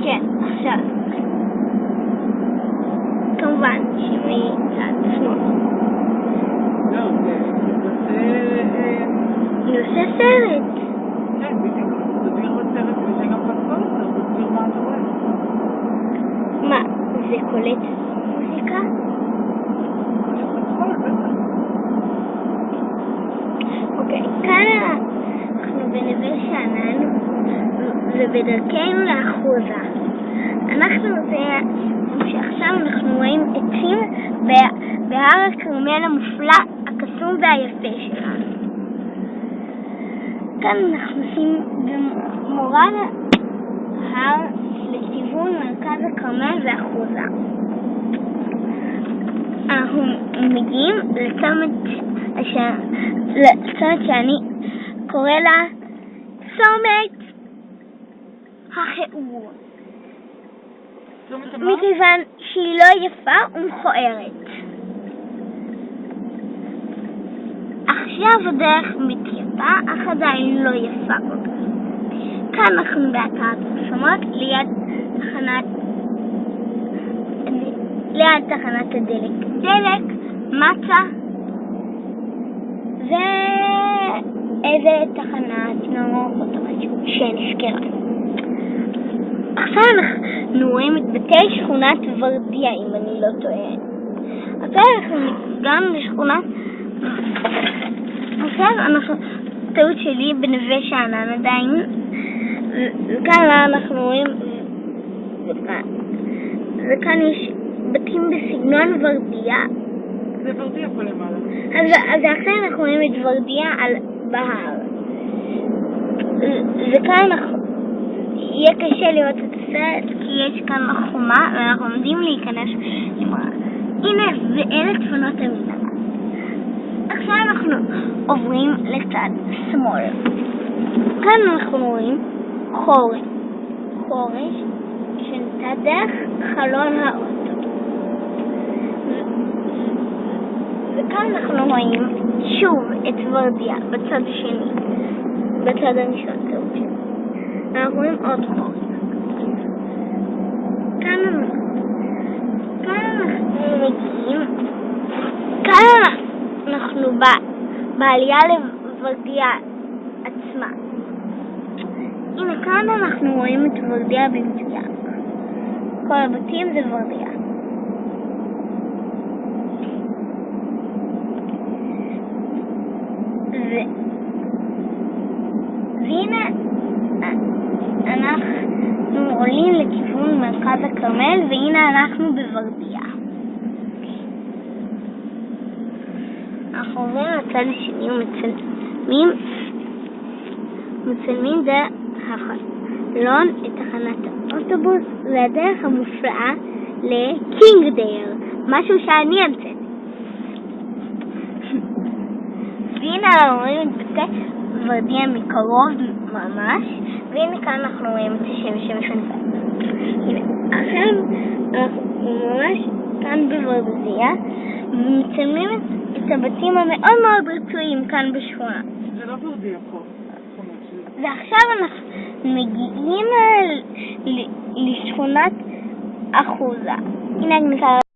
כן, עכשיו. כמובן שמצד שמאל. לא, אני עושה סרט. כן, בדיוק. תסביר בסרט וזה גם בסרט, תסביר מה אתה רואה. מה, זה קולט מוזיקה? אוקיי, כאן אנחנו בנווה שאנן ובדרכנו לאחוזה. שעכשיו אנחנו רואים עצים בהר הכרמל המופלא, הקסום והיפה שלנו. כאן אנחנו עושים במורל ההר לכיוון מרכז הכרמל ואחוזה. אנחנו מגיעים לצומת שאני קורא לה צומת החיעור, מכיוון שהיא לא יפה ומכוערת. עכשיו הדרך מתייפה, אך עדיין לא יפה כל כך. כאן אנחנו באתר הפרסומות ליד תחנת הדלק. דלק, מצה ואיזה תחנת נורות או משהו שנסקרה. עכשיו אנחנו רואים את בתי שכונת ורדיה, אם אני לא טועה. עכשיו אנחנו גם לשכונת... עכשיו טעות שלי בנווה שאנן עדיין. וכאן אנחנו רואים... וכאן יש בתים בסגנון ורדיה. זה ורדיה פה למעלה. אז עכשיו אנחנו רואים את ורדיה בהר. וכאן יהיה קשה לראות את הסרט כי יש כאן חומה ואנחנו עומדים להיכנס למראה. הנה, ואלה צפונות המנהרה. עכשיו אנחנו עוברים לצד שמאל. כאן אנחנו רואים חורש שנמצא דרך חלון האוטו. וכאן אנחנו רואים שוב את ורדיה בצד השני, בצד הראשון. אנחנו רואים עוד חורש. כאן אנחנו בעלייה לוורדיה עצמה. הנה כאן אנחנו רואים את ורדיה במדויק. כל הבתים זה ורדיה. והנה אנחנו עולים לכיוון מרכז הכרמל, והנה אנחנו בוורדיה. אנחנו עוברים לצד השני ומצלמים דרך החלון את תחנת האוטובוס והדרך המופלאה לקינגדייל, משהו שאני המצאתי. והנה אנחנו רואים את בתי ורדיה מקרוב ממש, והנה כאן אנחנו רואים את השמש הנפלא. עכשיו אנחנו ממש כאן בוורדיה ומצלמים את הבתים המאוד מאוד רצויים כאן בשכונה. זה לא ורדיה פה. ועכשיו אנחנו מגיעים לשכונת אחוזה. הנה הכניסה.